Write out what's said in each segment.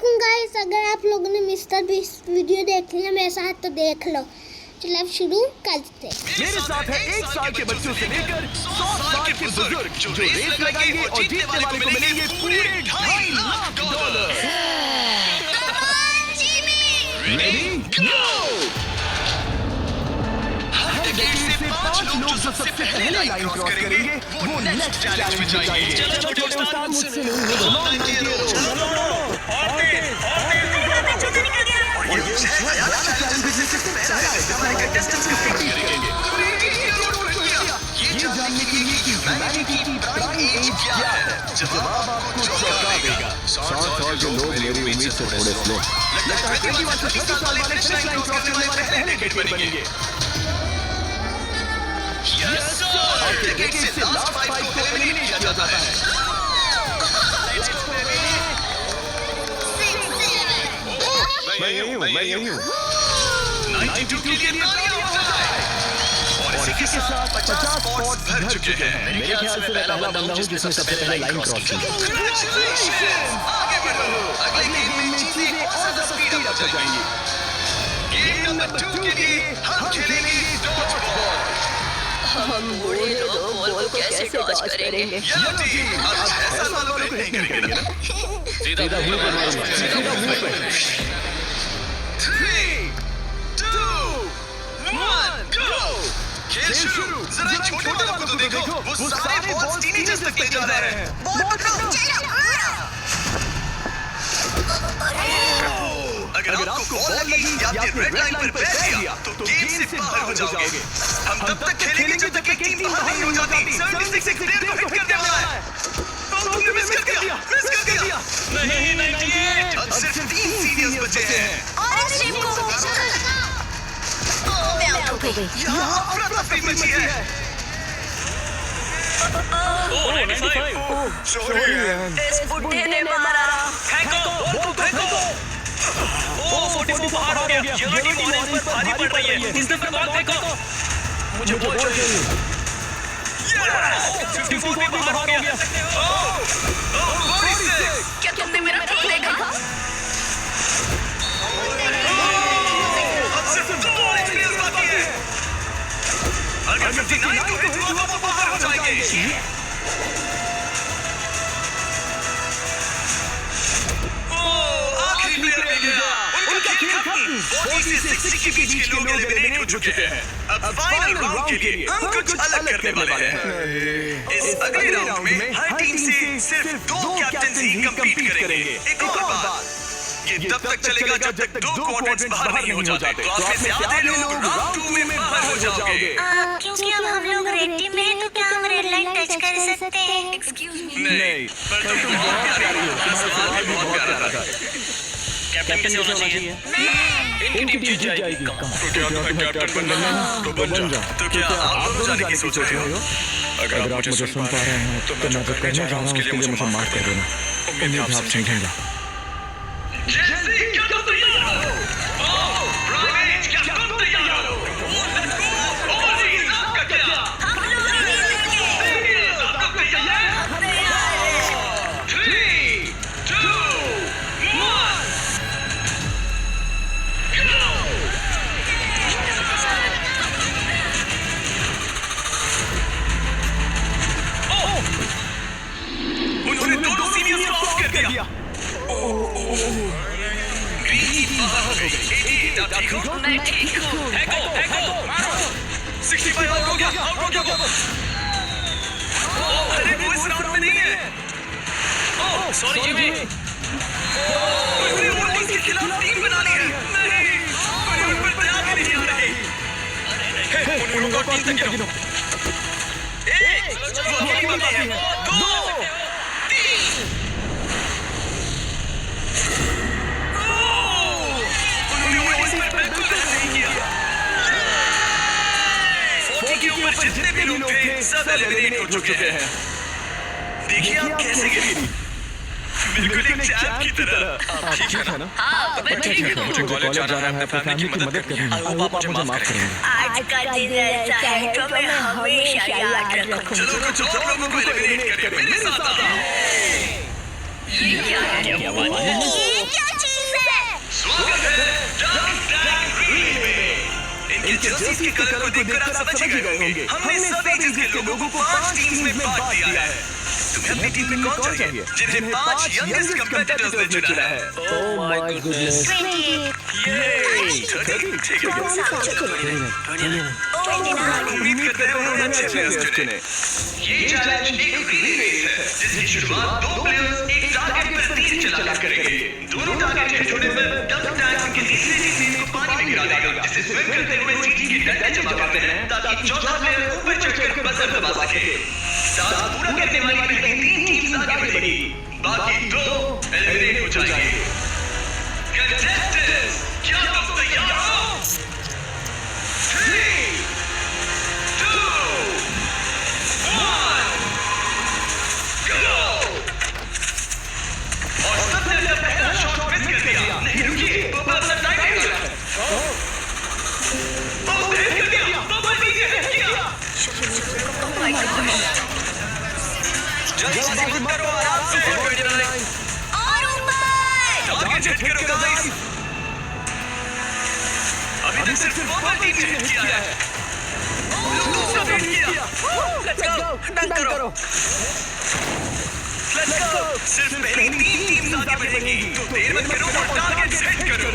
वालेकुम गाइस, अगर आप लोगों ने मिस्टर बीस्ट वीडियो देख लिया मेरे साथ तो देख लो। चलो अब शुरू करते हैं। मेरे साथ है 1 साल के बच्चों से लेकर 100 साल के बुजुर्ग जो रेस लगाएंगे और जीतने वाले को मिलेंगे पूरे $2.5 लाख। Ready go. हर गेट से 5 लोग जो सबसे पहले लाइन क्रॉस करेंगे वो नेक्स्ट चैलेंज में जाएंगे। चलो छोटे उस्ताद मुझसे नहीं होगा। और ये चैलेंज में सबसे पहला है जब मैं कंटेस्टेंट्स को कंपीट करेंगे। ये जानने के लिए कि ह्यूमैनिटी की प्राइम एज क्या है, जवाब आपको चौंका देगा। 60 साल के लोग मेरी उम्मीद से थोड़े स्लो। लगता है 21 से 30 साल वाले फिनिश लाइन क्रॉस करने वाले पहले गेट बनेंगे। Yes sir. हर गेट से लास्ट 5 को एलिमिनेट किया जाता है। मैं यही हूँ। 92 के लिए तालियां बजाएं। और इसी के साथ 50 स्पॉट्स भर चुके हैं। मेरे ख्याल से मैं पहला बंदा हूँ जिसने सबसे पहले लाइन क्रॉस की। कांग्रेचुलेशंस, आगे बढ़ो। अगले गेम में चीजें और ज्यादा स्पीड अप हो जाएंगी। गेम नंबर 2 के लिए हम खेलेंगे डॉज बॉल। हम बूढ़े लोग बॉल को कैसे डॉज करेंगे? येलो टीम अब 6 साल वालों को नहीं करेंगे ना? सीधा मुंह पे मारूंगा। सीधा मुंह पे। 3, 2, 1 गो। खेल शुरू। जरा छोटे वालों को तो देखो, वो सारे बॉल्स टीनेजर्स तक ले जा रहे हैं। बॉल पकड़ो, चलो। अगर आपको बॉल लगी या आपने रेड लाइन पर बैठ दिया तो गेम से बाहर हो जाओगे। हम तब तक खेलेंगे जब तक एक टीम बाहर नहीं हो जाती। 76 प्लेयर को हिट करने वाला है। तुमने मिस कर दिया। नहीं 98। अब सिर्फ 3 सीनियर्स बचे हैं। ऑरेंज टीम को मैं आउट हो गई। यहाँ अफरा-तफरी मची है। ओह 95। सॉरी। इस बुड्ढे ने मारा। फेंको। ओह 44 बाहर हो गया। येलो टीम ऑरेंज पर भारी पड़ रही है। इस दफे बॉल फेंको। मुझे बॉल चाहिए। 54 भी बाहर हो गया। क्या तुमने मेरा ठीक देखा? अब सिर्फ 2 ऑरेंज प्लेयर्स बाकी हैं। अगर 59 को हिट हुआ तो बाहर हो जाएंगे। आखिरी प्लेयर मिल गया। उनका खेल खत्म। 40 से 60 के बीच के लोग एलिमिनेट हो चुके हैं। अब फाइनल राउंड के लिए हम कुछ अलग करने वाले हैं। इस अगले राउंड में हर टीम से सिर्फ 2 कैप्टन ही कंपीट करेंगे। एक और बात, ये तब तक चलेगा जब तक 2 क्वाड्रेंट्स बाहर नहीं हो जाते। तो आप में से आधे लोग राउंड 2 में बाहर हो जाओगे। क्योंकि अब हम लोग रेड टीम में हैं तो क्या हम रेड लाइन टच कर सकते हैं? Excuse me. नहीं, पर तुम बहुत प्यारी हो। तुम्हारा सवाल भी बहुत प्यारा था। कैप्टन कैसे होना चाहिए? इनकी टीम जीत जाएगी। तो क्या तुम्हें कैप्टन बनना है? तो बन जा। तो क्या आप दोनों जाने की सोच रहे हो? अगर आप मुझे सुन पा रहे हैं तो मैं जो करने जा रहा हूँ उसके लिए मुझे माफ कर देना। उम्मीद है आप समझेंगे। जैसे क्या तुम तैयार हो? प्राइवेट क्या तुम तैयार हो? Let's go. ओवरसीज आपका क्या? हम लोग सीनियर्स आप लोग तैयार? 3, 2, 1 उन्होंने दोनों सीनियर्स को आउट कर दिया। ग्रीन बाहर हो गई। 88 आप ठीक हो? मैं ठीक हूँ। फेंको। 65 आउट हो गया। अरे वो इस राउंड में नहीं है। Oh sorry Jimmy. उसने ओवरसीज के खिलाफ टीम बना ली है। नहीं, कोई उन पर दया भी नहीं आ रही। उन्होंने को टीम तक गिनो। 1 वो अकेली बाकी है। 2 3 उन्होंने ओवरसीज पर बिल्कुल ध्यान नहीं किया। 40 के ऊपर जितने भी लोग थे सब एलिमिनेट हो चुके हैं। देखिए आप कैसे गिरी। बिल्कुल एक चैंप की तरह। आप ठीक है ना? हाँ, मैं ठीक हूँ। मुझे कॉलेज जाना है, अपनी फैमिली की मदद करनी है। आई होप आप मुझे माफ करेंगे। आज का दिन ऐसा है जो मैं हमेशा याद रखूंगा। चलो कुछ और लोगों को एलिमिनेट करें। मेरे साथ आओ। ये क्या है? ये क्या जर्सीज के कलर को देखकर आप समझ ही गए होंगे। हमने सब एजेस के लोगों को 5 टीम्स में बांट दिया है। तुम्हें अपनी टीम में कौन चाहिए? जिन्हें 5 यंगेस्ट कंपेटिटर्स ने चुना है। Oh my goodness. उम्मीद करते हैं उन्होंने अच्छे प्लेयर्स चुने। ये चैलेंज एक रिले रेस है जिसकी शुरुआत 2 प्लेयर्स एक टारगेट पर तीर चलाकर करेंगे। दोनों टारगेट हिट होने पर डब टैंक उनकी तीसरी टीम को पानी में गिरा देगा, जिसे स्विम करते हुए सीटी के डंडे जमा करते हैं ताकि चौथा प्लेयर ऊपर चढ़कर बजर दबा सके। टास्क पूरा करने वाली पहली 3 टीम्स आगे बढ़ेगी, बाकी 2 एलिमिनेट हो जाएंगे। कंटेस्टेंट्स, क्या तुम तैयार हो? 3, 2, 1, go! और सबने अपना पहला शॉट मिस कर दिया। नहीं रुकिए, बबल अपना टाइम ले रहा है। देर कर दिया, बबल पीछे हट गया। जल्दी से मत करो, आराम से। और ऊपर। टारगेट हिट करो गाइस। अभी तक सिर्फ बबल टीम ने हिट किया है। दूसरा हिट किया। लेट्स गो, डंक करो। Let's go. सिर्फ पहली 3 टीम्स आगे बढ़ेंगी, तो देर मत करो और टारगेट हिट करो।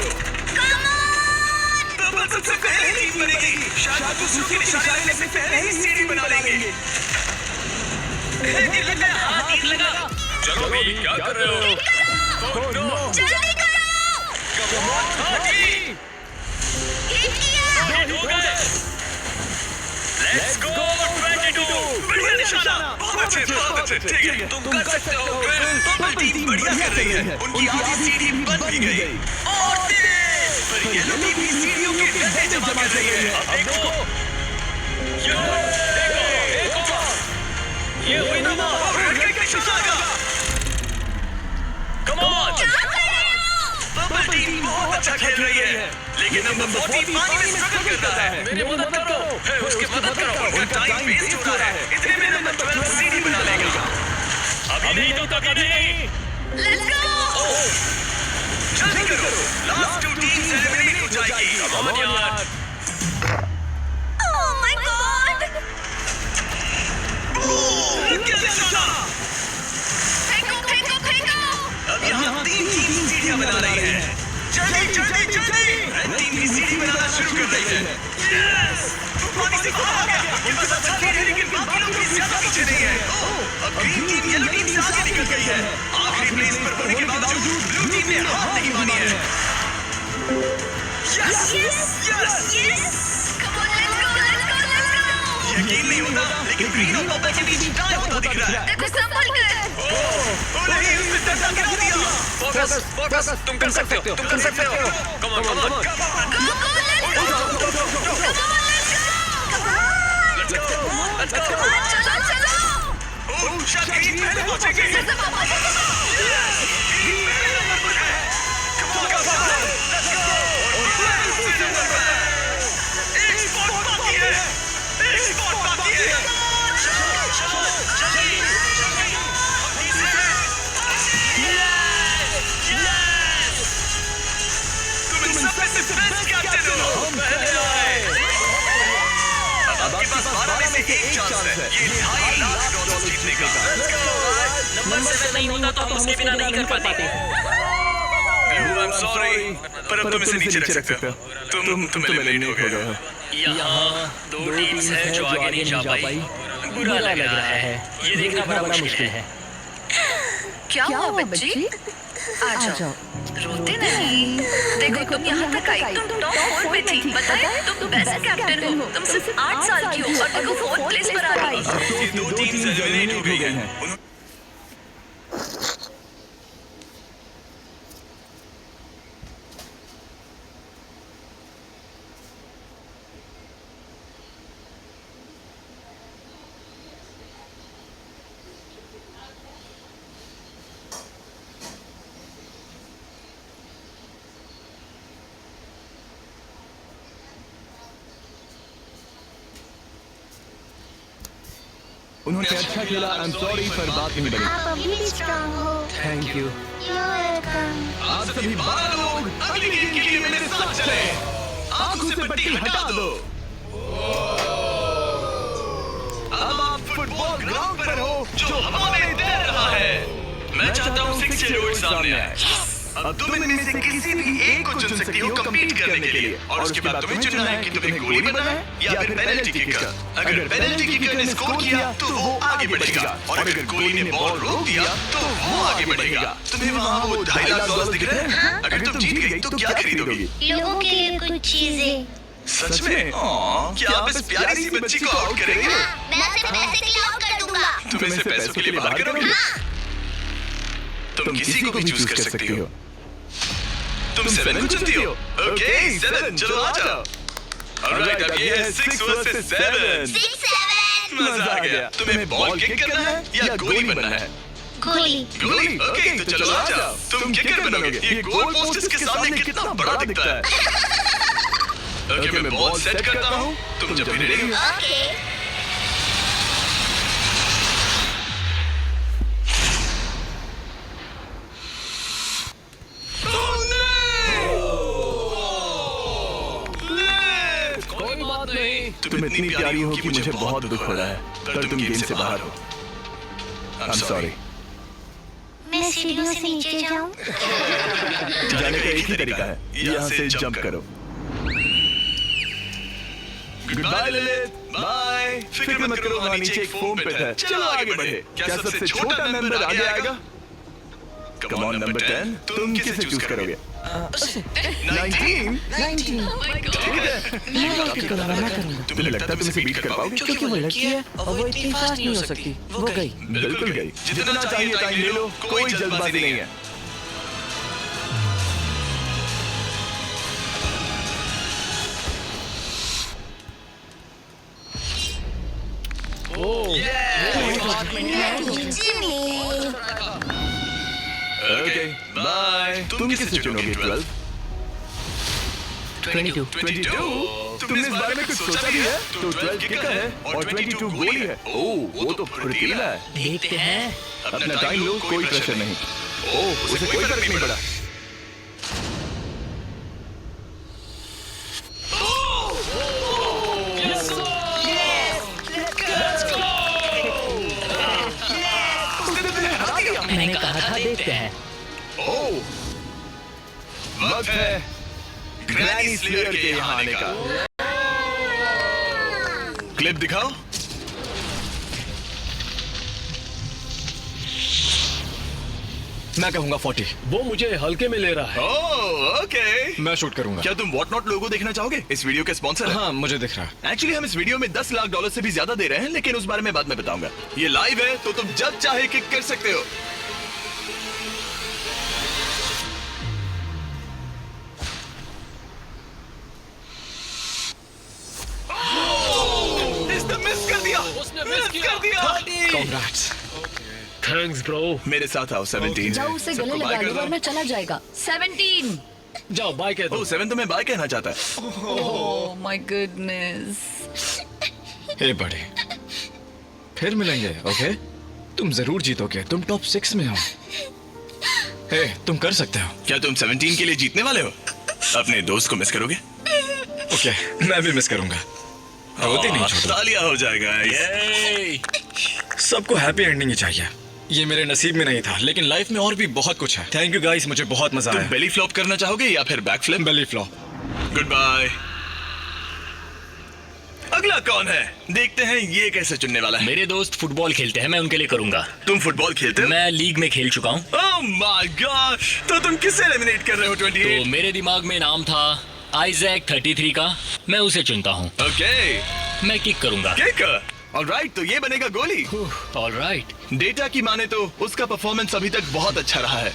बबल सबसे पहले टीम बनेगी। शायद वो दूसरों के निशाने से पहले ही सीढ़ी बना लेंगे। तीर लग गया, हाँ तीर लगा। चलो भी, क्या कर रहे हो? Oh no. जल्दी करो। कम ऑन, हाथी। हिट किया। हो गए। Let's go 22। बढ़िया निशाना। बहुत अच्छे, बहुत अच्छे। ठीक है, तुम कर सकते हो। बबल टीम बढ़िया कर रही है। उनकी आधी सीढ़ी बन भी गई। और तेज। पर येलो टीम भी सीढ़ियों के डंडे जमा कर रही है। अब देखो। ये हुई ना मार। Come on. बबल टीम बहुत अच्छा खेल रही है, लेकिन नंबर 40 पानी में स्ट्रगल करता है। मेरी मदद करो। उसकी मदद करो। उनका टाइम वेस्ट हो रहा है। इतने में नंबर 12 सीढ़ी बना लेगा। अभी नहीं तो कभी नहीं। Let's go. जल्दी करो, लास्ट 2 टीम्स एलिमिनेट हो जाएगी। कम ऑन यार। Oh my God. क्या निशाना। फेंको फेंको फेंको। अब यहाँ 3 टीम सीढ़ियाँ बना रही हैं। जल्दी जल्दी जल्दी। रेड टीम भी सीढ़ी बनाना शुरू कर रही है। यस, वो पानी से बाहर आ गया। उनके साथ चल रही है, लेकिन बाकी लोग भी ज्यादा पीछे नहीं है। अब ग्रीन टीम येलो टीम से आगे निकल गई है। आखिरी प्लेस पर होने के बावजूद ब्लू टीम ने हार नहीं मानी है। Yes yes yes. Come on let's go let's go let's go. यकीन नहीं होता, लेकिन ग्रीन और पर्पल के बीच टाई होता दिख रहा है। देखो संभल कर। ओ नहीं, उसने डंडा गिरा दिया। फोकस, तुम कर सकते हो, तुम कर सकते हो। Come on, come on. Go go let's go. Let's go, let's go. चलो चलो। ओह, शायद ग्रीन पहले पहुंचेंगे। यस, ग्रीन पहले नंबर पर है। Come on, let's go. दूसरे नंबर पर है। एक स्पॉट बाकी है। चलो, जल्दी। तुम इन सब में से बेस्ट कैप्टन हो। पहले आए। अब आपके पास 12 में से 1 चांस है ये $2.5 लाख जीतने का। नंबर 7 नहीं होता तो हम उसके बिना नहीं कर पाते। I'm sorry, पर अब तुम इसे नीचे रख सकते हो। तुम एलिमिनेट हो गए हो। यहाँ 2 टीम्स हैं जो आगे नहीं जा पाई। बुरा लग रहा है। ये देखना बड़ा मुश्किल है। क्या हुआ बच्ची? आ जाओ, रोते नहीं। देखो तुम यहाँ तक आई, तुम टॉप 4 में थी। पता है तुम बेस्ट कैप्टन हो। तुम सिर्फ 8 साल की हो और देखो 4th प्लेस पर आ गई। ये 2 टीम्स एलिमिनेट हो गई हैं। उन्होंने अच्छा खेला। आई एम सॉरी पर बात नहीं बनी। आप अभी भी स्ट्रांग हो। Thank you. You welcome. आप सभी 12 लोग अगली गेम के लिए मेरे साथ चलें। आंखों से पट्टी हटा दो। आप ग्राउंड पर हो जो हवा में तैर रहा है। मैं चाहता हूँ 6 स्टेरॉइड सामने आए। अब तुम इनमें से किसी भी एक को चुन सकती हो कम्पीट करने के लिए, और उसके बाद तुम्हें चुनना है कि तुम्हें गोली बनना है या फिर पेनल्टी किकर। अगर पेनल्टी किकर ने स्कोर किया तो वो आगे बढ़ेगा, और अगर गोली ने बॉल रोक दिया तो वो आगे बढ़ेगा। तुम्हें वहाँ वो $2.5 लाख दिख रहे हैं? अगर तुम जीत गई तो क्या खरीदोगी? लोगों के लिए कुछ चीजें। सच में? क्या आप इस प्यारी सी बच्ची को आउट करेंगे? मैं सिर्फ पैसे के लिए आउट कर दूंगा। तुम इसे पैसों के लिए बाहर करोगे? तुम किसी को भी चूज कर सकती हो। तुम 7 को चुनती हो? ओके 7, चलो आ जाओ। ऑलराइट, अब ये है 6 वर्सेस 7। 6-7 मजा आ गया। तुम्हें बॉल किक करना है या गोली बनना है? गोली। गोली? ओके, तो चलो आ जाओ। तुम किकर बनोगे। ये गोल पोस्ट इसके सामने कितना बड़ा दिखता है। ओके, मैं बॉल सेट करता हूँ, तुम जब भी रेडी हो। ओके। कोई बात नहीं। तुम इतनी प्यारी हो कि मुझे बहुत दुख हो रहा है, पर तुम गेम से बाहर हो। I'm sorry। मैं सीढ़ियों से नीचे जाऊं? जाने का एक ही तरीका है, यहाँ से जंप करो। Good bye Lalit, bye. फिक्र मत करो, वहाँ नीचे एक फोम पिट है। चलो आगे बढ़े। क्या सबसे छोटा मेंबर आगे आएगा? कम ऑन नंबर 10, तुम किसे चूज करोगे? 19? ठीक है। तुम्हें लगता है तुम इसे बीट कर पाओगे? क्योंकि वो लड़की है और वो इतनी फास्ट नहीं हो सकती। वो गई। बिल्कुल गई। जितना चाहिए टाइम ले लो, कोई जल्दबाजी नहीं है। Okay bye. तुम किसे चुनोगे? 12? 22? तुमने इस बारे में कुछ सोचा भी है? तो 12 किकर है और 22 गोली है। ओह, वो तो फुर्तीला है। देखते हैं। अपना टाइम लो, कोई प्रेशर नहीं। ओह, उसे कोई फर्क नहीं पड़ा। मैंने कहा था देखते हैं। ओह, वक्त है ग्रैनी स्लेयर के यहाँ आने का। क्लिप दिखाओ। मैं कहूंगा 40। वो मुझे हल्के में ले रहा है। ओह, ओके। मैं शूट करूंगा। क्या तुम व्हाट नॉट लोगो देखना चाहोगे? इस वीडियो के स्पॉन्सर हैं। हाँ, मुझे दिख रहा है। एक्चुअली हम इस वीडियो में $10 लाख से भी ज्यादा दे रहे हैं, लेकिन उस बारे में बाद में बताऊंगा। ये लाइव है तो तुम जब चाहे किक कर सकते हो। इसने मिस कर दिया। उसने मिस कर दिया। Congrats। Thanks bro. मेरे साथ आओ। 17 जाओ उसे गले सबको लगा बाय लो कर दो। वरना चला जाएगा। 17। जाओ बाय कह दो। ओह, 7 तुम्हें बाय कहना चाहता है। Oh my goodness. हे बड़े, फिर मिलेंगे। ओके, तुम जरूर जीतोगे। तुम टॉप 6 में हो। हे, तुम कर सकते हो। क्या तुम 17 के लिए जीतने वाले हो? अपने दोस्त को मिस करोगे? ओके, मैं भी मिस करूंगा। रोती नहीं छोड़ो। तालियां हो जाएगा। सबको हैप्पी एंडिंग ही चाहिए। ये मेरे नसीब में नहीं था, लेकिन लाइफ में और भी बहुत कुछ है। थैंक यू गाइस, मुझे बहुत मजा तुम आया। बेली फ्लॉप करना चाहोगे या फिर back flip? Belly flop. Good bye. अगला कौन है? देखते हैं ये कैसे चुनने वाला है। मेरे दोस्त फुटबॉल खेलते हैं, मैं उनके लिए करूंगा। तुम फुटबॉल खेलते हो? मैं लीग में खेल चुका हूँ। ओह माय गॉश, तो तुम किसे एलिमिनेट कर रहे हो? 28? तो मेरे दिमाग में नाम था आइजैक 33 का। मैं उसे चुनता हूँ। ओके, मैं किक करूंगा। किक। ऑलराइट, तो ये बनेगा गोली। ऑलराइट। डेटा की माने तो उसका परफॉर्मेंस अभी तक बहुत अच्छा रहा है।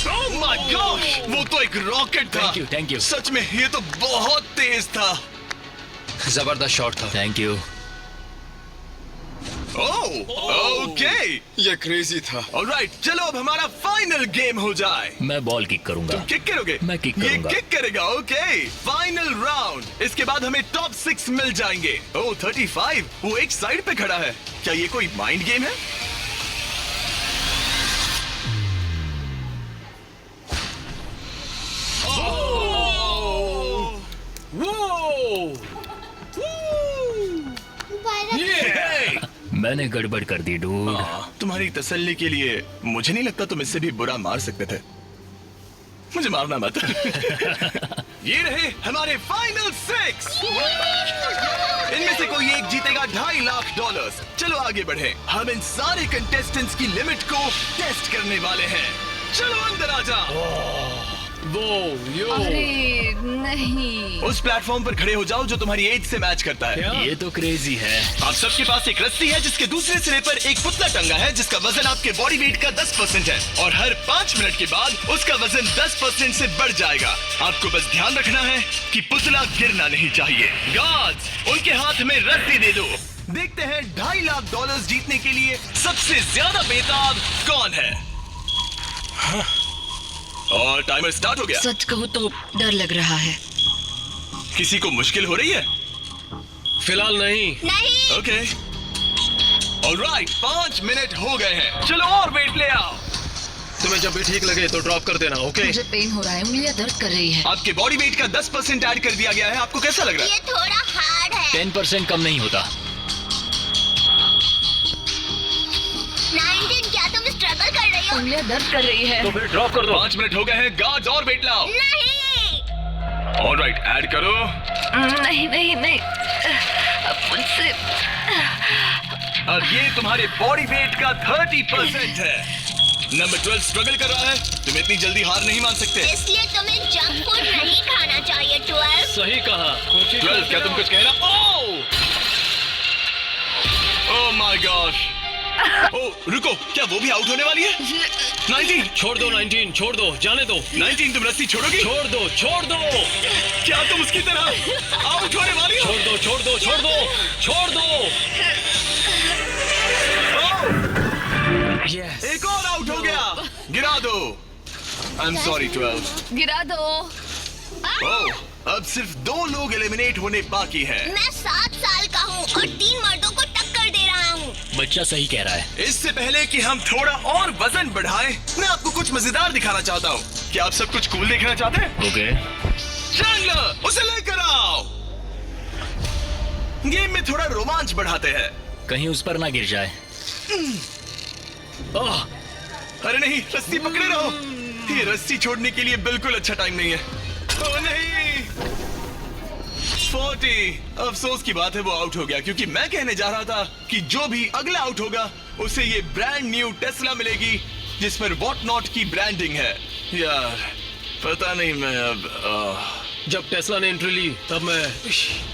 ओह माय गॉश, वो तो एक रॉकेट था। Thank you. सच में ये तो बहुत तेज था। जबरदस्त शॉट था। Thank you. ओके, ये क्रेजी था। ऑलराइट, चलो अब हमारा फाइनल गेम हो जाए। मैं बॉल किक करूंगा। तुम किक करोगे? मैं किक ये करूंगा। किक करेगा। Okay, final round. इसके बाद हमें टॉप 6 मिल जाएंगे। ओह 35, वो एक साइड पे खड़ा है। क्या ये कोई माइंड गेम है? मैंने गड़बड़ कर दी डूड। तुम्हारी तसल्ली के लिए मुझे नहीं लगता तुम इससे भी बुरा मार सकते थे। मुझे मारना मत। ये रहे हमारे फाइनल 6। इनमें से कोई एक जीतेगा $2.5 लाख। चलो आगे बढ़े। हम इन सारे कंटेस्टेंट्स की लिमिट को टेस्ट करने वाले हैं। चलो अंदर आ जाओ। अरे नहीं। उस प्लेटफॉर्म पर खड़े हो जाओ जो तुम्हारी एज से मैच करता है। ये तो क्रेजी है। आप सबके पास एक रस्सी है जिसके दूसरे सिरे पर एक पुतला टंगा है जिसका वजन आपके बॉडी वेट का 10% है और हर 5 मिनट के बाद उसका वजन 10% से बढ़ जाएगा। आपको बस ध्यान रखना है कि पुतला गिरना नहीं चाहिए। गार्ड्स, उनके हाथ में रस्सी दे दो। देखते हैं $2.5 लाख जीतने के लिए सबसे ज्यादा बेताब कौन है। और टाइमर स्टार्ट हो गया। सच कहूँ तो डर लग रहा है। किसी को मुश्किल हो रही है? फिलहाल नहीं। नहीं। ओके ऑलराइट, 5 मिनट हो गए हैं। चलो और वेट ले आओ। तुम्हें जब भी ठीक लगे तो ड्रॉप कर देना। ओके। मुझे पेन हो रहा है, उंगलियां दर्द कर रही है। आपके बॉडी वेट का 10% ऐड कर दिया गया है। आपको कैसा लग रहा है? ये थोड़ा हार्ड है। 10% कम नहीं होता। 19, क्या तुम स्ट्रगल कर रही हो? उंगलियां दर्द कर रही है। तो फिर ड्रॉप कर दो। 5 मिनट हो गए हैं। गार्ड्स और वेट लाओ। नहीं। ऑलराइट, ऐड करो। नहीं नहीं नहीं, अब मुझसे। और ये तुम्हारे बॉडी वेट का 30% है। नंबर 12 स्ट्रगल कर रहा है। तुम इतनी जल्दी हार नहीं मान सकते। इसलिए तुम्हें जंक फूड नहीं खाना चाहिए। 12। सही कहा। 12, क्या तुम कुछ कह रहा? Oh my gosh. ओह रुको, क्या वो भी आउट होने वाली है? 19। छोड़ दो 19, छोड़ दो, जाने दो। 19, तुम रस्सी छोड़ोगी? छोड़ दो, छोड़ दो। क्या तुम उसकी तरह आउट होने वाली हो? छोड़ दो, छोड़ दो, छोड़ दो, छोड़ दो। Yes. एक और आउट हो गया। गिरा दो। I am sorry 12। गिरा दो। ओह, अब सिर्फ 2 लोग एलिमिनेट होने बाकी हैं। मैं 7 साल का हूँ और 3 मर्दों को टक्कर दे रहा हूँ। बच्चा सही कह रहा है। इससे पहले कि हम थोड़ा और वजन बढ़ाएं, मैं आपको कुछ मजेदार दिखाना चाहता हूँ। क्या आप सब कुछ कूल देखना चाहते हैं? ओके। चैंडलर, उसे लेकर आओ। गेम में थोड़ा रोमांच बढ़ाते हैं। कहीं उस पर ना गिर जाए। ओह, अरे नहीं, रस्सी पकड़े रहो। ये रस्सी छोड़ने के लिए बिल्कुल अच्छा टाइम नहीं है। ओह नहीं, 40। अफसोस की बात है वो आउट हो गया, क्योंकि मैं कहने जा रहा था कि जो भी अगला आउट होगा उसे ये ब्रांड न्यू टेस्ला मिलेगी जिस पर वॉट नॉट की ब्रांडिंग है। यार पता नहीं, मैं अब जब टेस्ला ने एंट्री ली तब मैं।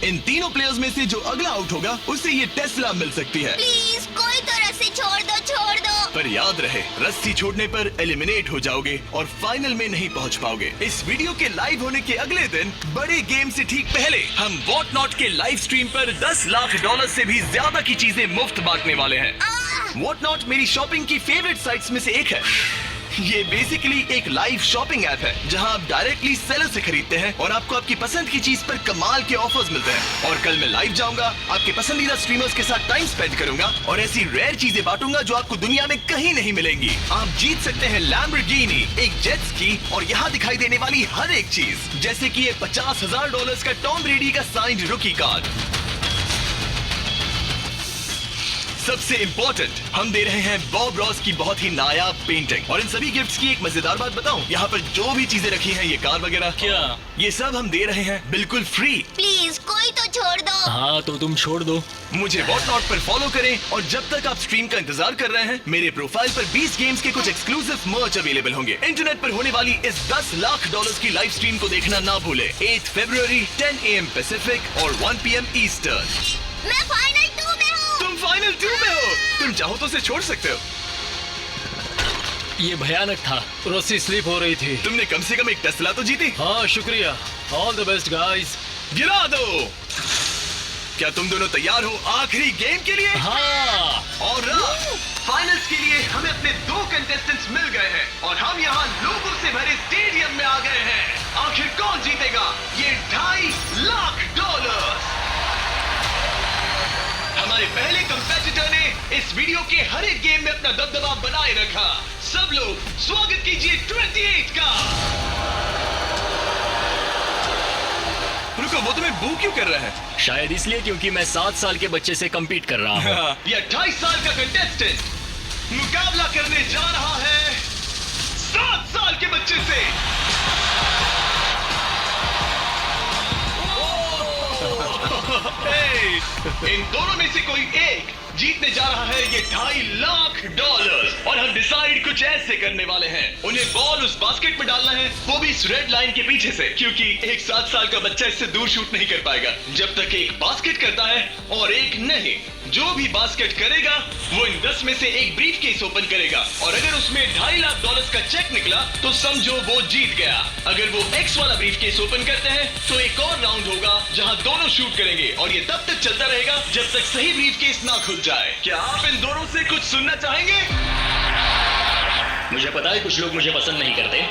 इन तीनों प्लेयर्स में से जो अगला आउट होगा उसे ये टेस्ला मिल सकती है। प्लीज कोई तो रस्सी छोड़ दो, छोड़ दो। पर याद रहे, रस्सी छोड़ने पर एलिमिनेट हो जाओगे और फाइनल में नहीं पहुंच पाओगे। इस वीडियो के लाइव होने के अगले दिन, बड़े गेम से ठीक पहले, हम वॉट नॉट के लाइव स्ट्रीम पर $10 लाख से भी ज्यादा की चीजें मुफ्त बांटने वाले हैं। वॉट नॉट मेरी शॉपिंग की फेवरेट साइट्स में से एक है। ये बेसिकली एक लाइव शॉपिंग ऐप है जहां आप डायरेक्टली सेलर से खरीदते हैं और आपको आपकी पसंद की चीज पर कमाल के ऑफर्स मिलते हैं। और कल मैं लाइव जाऊंगा, आपके पसंदीदा स्ट्रीमर्स के साथ टाइम स्पेंड करूंगा और ऐसी रेयर चीजें बांटूंगा जो आपको दुनिया में कहीं नहीं मिलेंगी। आप जीत सकते हैं लैम्बोर्गिनी, एक जेट स्की और यहाँ दिखाई देने वाली हर एक चीज, जैसे कि ये $50,000 का टॉम ब्रेडी का साइंड रुकी कार्ड। सबसे इंपॉर्टेंट, हम दे रहे हैं बॉब रॉस की बहुत ही नायाब पेंटिंग। और इन सभी गिफ्ट्स की एक मजेदार बात बताऊं, यहाँ पर जो भी चीजें रखी हैं, ये कार वगैरह, क्या ये सब हम दे रहे हैं बिल्कुल फ्री। प्लीज कोई तो छोड़ दो। हाँ तो तुम छोड़ दो। मुझे वॉट नॉट पर फॉलो करें और जब तक आप स्ट्रीम का इंतजार कर रहे हैं, मेरे प्रोफाइल पर 20 गेम्स के कुछ एक्सक्लूसिव मर्च अवेलेबल होंगे। इंटरनेट पर होने वाली इस $10 लाख की लाइव स्ट्रीम को देखना ना भूले। 8 फरवरी 10 AM पैसिफिक और 1 PM ईस्टर्न। मैं फाइनल 2 में हूँ। तुम फाइनल 2 में हो। तुम चाहो तो उसे छोड़ सकते हो। ये भयानक था। रस्सी स्लिप हो रही थी। तुमने कम से कम एक टेस्ला तो जीती। हाँ शुक्रिया। All the best guys. गिरा दो। क्या तुम दोनों तैयार हो आखिरी गेम के लिए? हाँ। और फाइनल्स के लिए हमें अपने 2 कंटेस्टेंट्स मिल गए हैं और हम यहाँ लोगों से भरे स्टेडियम में आ गए हैं। आखिर कौन जीतेगा ये $2.5 लाख? हमारे पहले कंपेटिटर ने इस वीडियो के हर एक गेम में अपना दबदबा बनाए रखा। सब लोग स्वागत कीजिए 28 का। रुको, वो तुम्हें बू क्यों कर रहा है? शायद इसलिए क्योंकि मैं 7 साल के बच्चे से compete कर रहा हूँ। ये 28 साल का कंटेस्टेंट मुकाबला करने जा रहा है 7 साल के बच्चे से। इन दोनों में से कोई एक जीतने जा रहा है ये $2.5 लाख और हम डिसाइड कुछ ऐसे करने वाले हैं। उन्हें बॉल उस बास्केट में डालना है, वो भी इस रेड लाइन के पीछे से, क्योंकि एक 7 साल का बच्चा इससे दूर शूट नहीं कर पाएगा जब तक एक बास्केट करता है और एक नहीं। जो भी बास्केट करेगा वो इन 10 में से एक ब्रीफ केस ओपन करेगा और अगर उसमें $2.5 लाख का चेक निकला तो समझो वो जीत गया। अगर वो एक्स वाला ब्रीफ केस ओपन करते हैं तो एक और राउंड होगा जहां दोनों शूट करेंगे और ये तब तक चलता रहेगा जब तक सही ब्रीफ केस ना खुल जाए। क्या आप इन दोनों से कुछ सुनना चाहेंगे? मुझे पता है कुछ लोग मुझे पसंद नहीं करते,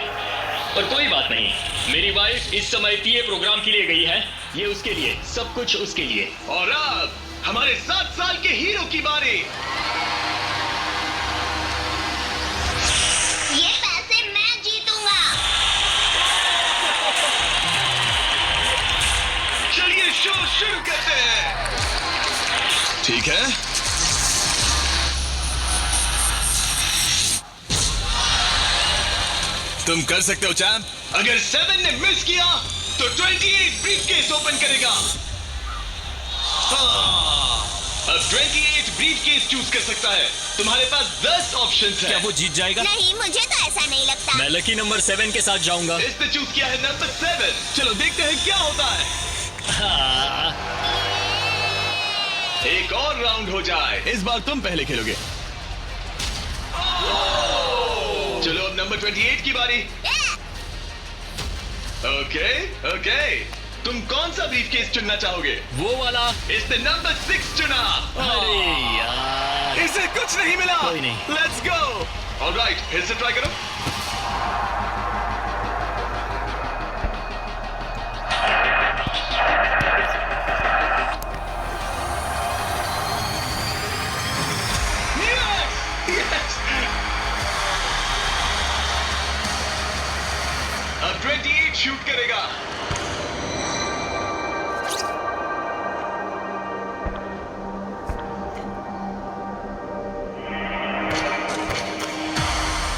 पर कोई बात नहीं। मेरी वाइफ इस समय पीए प्रोग्राम के लिए गई है, ये उसके लिए, सब कुछ उसके लिए। और अब हमारे 7 साल के हीरो की बारी। ये पैसे मैं जीतूंगा। चलिए शो शुरू करते हैं। ठीक है, तुम कर सकते हो चैंप। अगर 7 ने मिस किया तो 28 ब्रीफकेस ओपन करेगा। अब 28 ब्रीफकेस चूज कर सकता है। तुम्हारे पास 10 ऑप्शंस हैं। क्या वो जीत जाएगा? नहीं, मुझे तो ऐसा नहीं लगता। मैं लकी नंबर 7 के साथ जाऊंगा। इसने चूज किया है नंबर 7। चलो देखते हैं क्या होता है। हाँ। एक और राउंड हो जाए। इस बार तुम पहले खेलोगे। चलो अब नंबर 28 की बारी। ओके ओके, तुम कौन सा ब्रीफकेस चुनना चाहोगे? वो वाला। इसने नंबर 6 चुना। अरे यार, इसे कुछ नहीं मिला। कोई नहीं। Let's go. ऑलराइट, फिर से ट्राई करो। अब 28 शूट करेगा।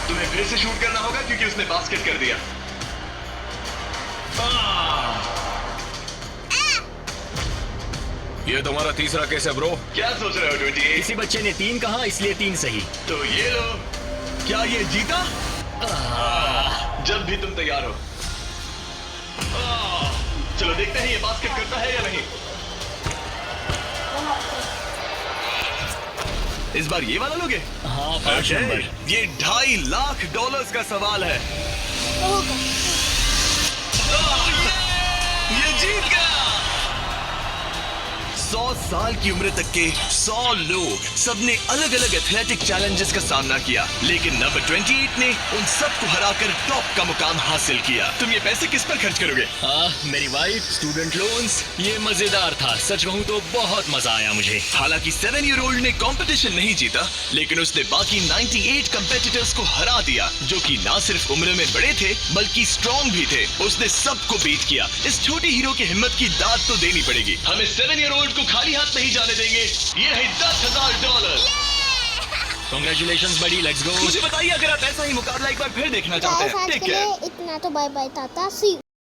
तुम्हें फिर से शूट करना होगा क्योंकि उसने बास्केट कर दिया। ये तुम्हारा तीसरा केस है ब्रो। क्या सोच रहे हो 28? किसी बच्चे ने 3 कहा इसलिए 3 सही। तो ये लो। क्या ये जीता? जब भी तुम तैयार हो। चलो देखते हैं ये बास्केट करता है या नहीं। इस बार ये वाला लोगे? हाँ, 5 नंबर। ये $2.5 लाख का सवाल है। ये जीत गया। 100 साल की उम्र तक के 100 लोग, सबने अलग अलग एथलेटिक चैलेंजेस का सामना किया, लेकिन नंबर 28 ने उन सबको हराकर टॉप का मुकाम हासिल किया। तुम ये पैसे किस पर खर्च करोगे? मेरी वाइफ, स्टूडेंट लोन्स। ये मजेदार था, सच कहूँ तो बहुत मजा आया मुझे। हालांकि 7-year-old ने कंपटीशन नहीं जीता, लेकिन उसने बाकी 98 कंपेटिटर्स को हरा दिया, जो कि ना सिर्फ उम्र में बड़े थे बल्कि स्ट्रॉन्ग भी थे। उसने सबको बीट किया। इस छोटे हीरो की हिम्मत की दाद तो देनी पड़ेगी। हमें 7-year-old को खाली हाथ नहीं जाने देंगे। ये है $10,000। Congratulations buddy, let's go। मुझे बताइए अगर आप ऐसा ही मुकाबला एक बार फिर देखना चाहते हैं। आज के लिए इतना तो bye bye tata, see you.